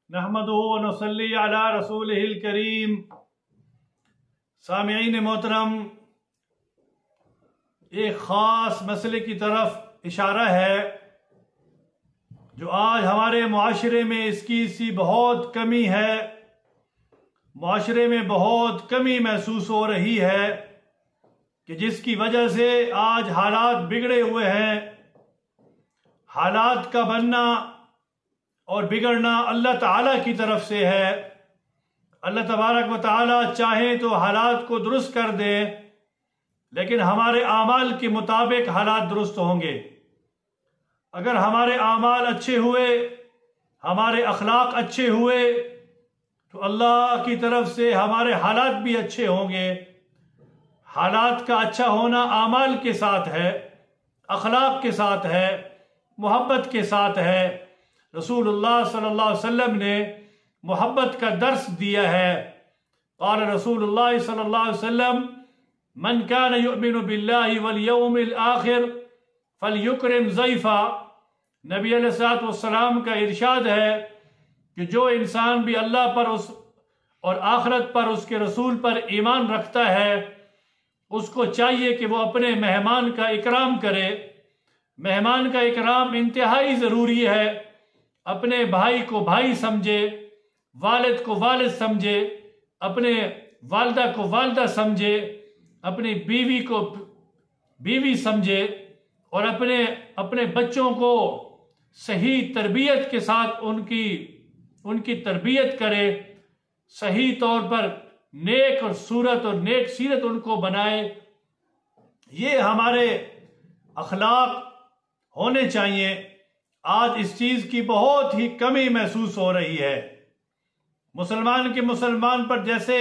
نحمدہ و نصلی علی رسولہ الکریم۔ سامعین محترم، ایک خاص مسئلے کی طرف اشارہ ہے جو آج ہمارے معاشرے میں اس کی بہت کمی ہے، معاشرے میں بہت کمی محسوس ہو رہی ہے کہ جس کی وجہ سے آج حالات بگڑے ہوئے ہیں۔ حالات کا بننا اور بگڑنا اللہ تعالیٰ کی طرف سے ہے۔ اللہ تبارک و تعالیٰ چاہیں تو حالات کو درست کر دے، لیکن ہمارے اعمال کے مطابق حالات درست ہوں گے۔ اگر ہمارے اعمال اچھے ہوئے، ہمارے اخلاق اچھے ہوئے تو اللہ کی طرف سے ہمارے حالات بھی اچھے ہوں گے۔ حالات کا اچھا ہونا اعمال کے ساتھ ہے، اخلاق کے ساتھ ہے، محبت کے ساتھ ہے۔ رسول اللہ صلی اللہ علیہ وسلم نے محبت کا درس دیا ہے۔ قال رسول اللہ صلی اللہ علیہ وسلم: من كان يؤمن بالله واليوم الآخر فليكرم ضيفا۔ نبی علیہ الصلوۃ والسلام کا ارشاد ہے کہ جو انسان بھی اللہ پر اور آخرت پر، اس کے رسول پر ایمان رکھتا ہے، اس کو چاہیے کہ وہ اپنے مہمان کا اکرام کرے۔ مہمان کا اکرام انتہائی ضروری ہے۔ اپنے بھائی کو بھائی سمجھے، والد کو والد سمجھے، اپنے والدہ کو والدہ سمجھے، اپنی بیوی کو بیوی سمجھے، اور اپنے بچوں کو صحیح تربیت کے ساتھ ان کی تربیت کرے، صحیح طور پر نیک اور صورت اور نیک سیرت ان کو بنائے۔ یہ ہمارے اخلاق ہونے چاہیے۔ آج اس چیز کی بہت ہی کمی محسوس ہو رہی ہے۔ مسلمان کے مسلمان پر جیسے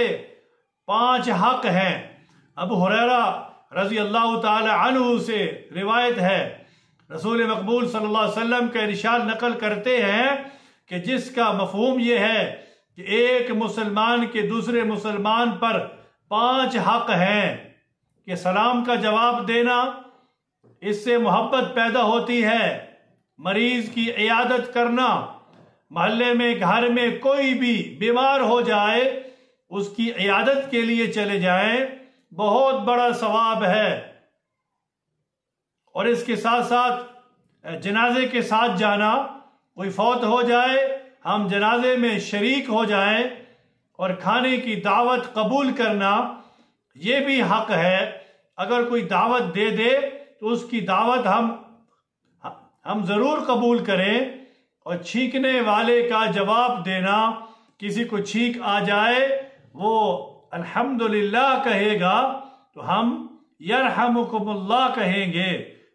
5 حق ہیں۔ ابو ہریرہ رضی اللہ تعالی عنہ سے روایت ہے، رسول مقبول صلی اللہ علیہ وسلم کا ارشاد نقل کرتے ہیں کہ جس کا مفہوم یہ ہے کہ ایک مسلمان کے دوسرے مسلمان پر 5 حق ہیں کہ سلام کا جواب دینا، اس سے محبت پیدا ہوتی ہے، مریض کی عیادت کرنا، محلے میں گھر میں کوئی بھی بیمار ہو جائے اس کی عیادت کے لیے چلے جائیں، بہت بڑا ثواب ہے۔ اور اس کے ساتھ ساتھ جنازے کے ساتھ جانا، کوئی فوت ہو جائے ہم جنازے میں شریک ہو جائیں، اور کھانے کی دعوت قبول کرنا، یہ بھی حق ہے۔ اگر کوئی دعوت دے دے تو اس کی دعوت ہم ضرور قبول کریں، اور چھینکنے والے کا جواب دینا، کسی کو چھینک آ جائے وہ الحمدللہ کہے گا تو ہم یرحمکم اللہ کہیں گے،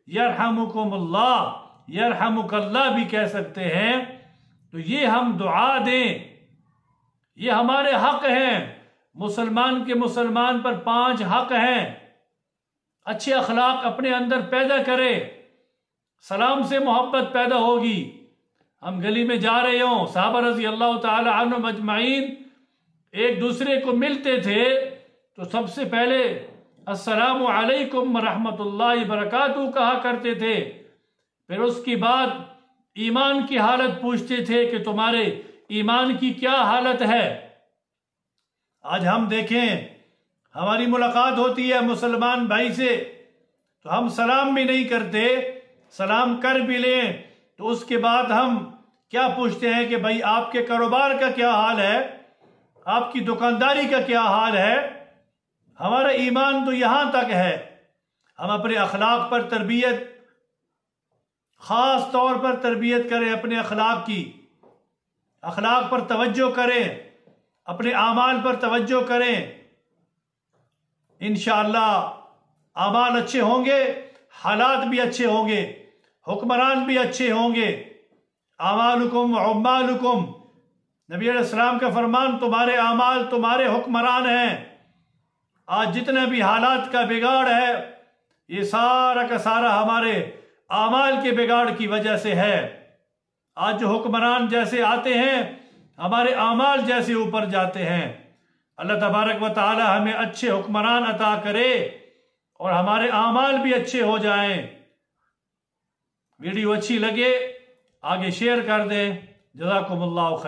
یرحمکم اللہ، یرحمک اللہ بھی کہہ سکتے ہیں۔ تو یہ ہم دعا دیں، یہ ہمارے حق ہیں۔ مسلمان کے مسلمان پر 5 حق ہیں۔ اچھے اخلاق اپنے اندر پیدا کرے، سلام سے محبت پیدا ہوگی۔ ہم گلی میں جا رہے ہوں، صحابہ رضی اللہ تعالی عنہم اجمعین ایک دوسرے کو ملتے تھے تو سب سے پہلے السلام علیکم ورحمۃ اللہ وبرکاتہ کہا کرتے تھے، پھر اس کی بعد ایمان کی حالت پوچھتے تھے کہ تمہارے ایمان کی کیا حالت ہے۔ آج ہم دیکھیں، ہماری ملاقات ہوتی ہے مسلمان بھائی سے تو ہم سلام بھی نہیں کرتے، سلام کر بھی لیں تو اس کے بعد ہم کیا پوچھتے ہیں کہ بھائی آپ کے کاروبار کا کیا حال ہے، آپ کی دکانداری کا کیا حال ہے۔ ہمارا ایمان تو یہاں تک ہے۔ ہم اپنے اخلاق پر تربیت، خاص طور پر تربیت کریں، اپنے اخلاق کی، اخلاق پر توجہ کریں، اپنے اعمال پر توجہ کریں۔ انشاءاللہ اعمال اچھے ہوں گے، حالات بھی اچھے ہوں گے، حکمران بھی اچھے ہوں گے۔ اعمالکم وعمالکم، نبی علیہ السلام کا فرمان، تمہارے اعمال تمہارے حکمران ہیں۔ آج جتنا بھی حالات کا بگاڑ ہے، یہ سارا کا سارا ہمارے اعمال کے بگاڑ کی وجہ سے ہے۔ آج جو حکمران جیسے آتے ہیں، ہمارے اعمال جیسے اوپر جاتے ہیں۔ اللہ تبارک و تعالی ہمیں اچھے حکمران عطا کرے اور ہمارے اعمال بھی اچھے ہو جائیں۔ ویڈیو اچھی لگے آگے شیئر کر دیں۔ جزاکم اللہ خیر۔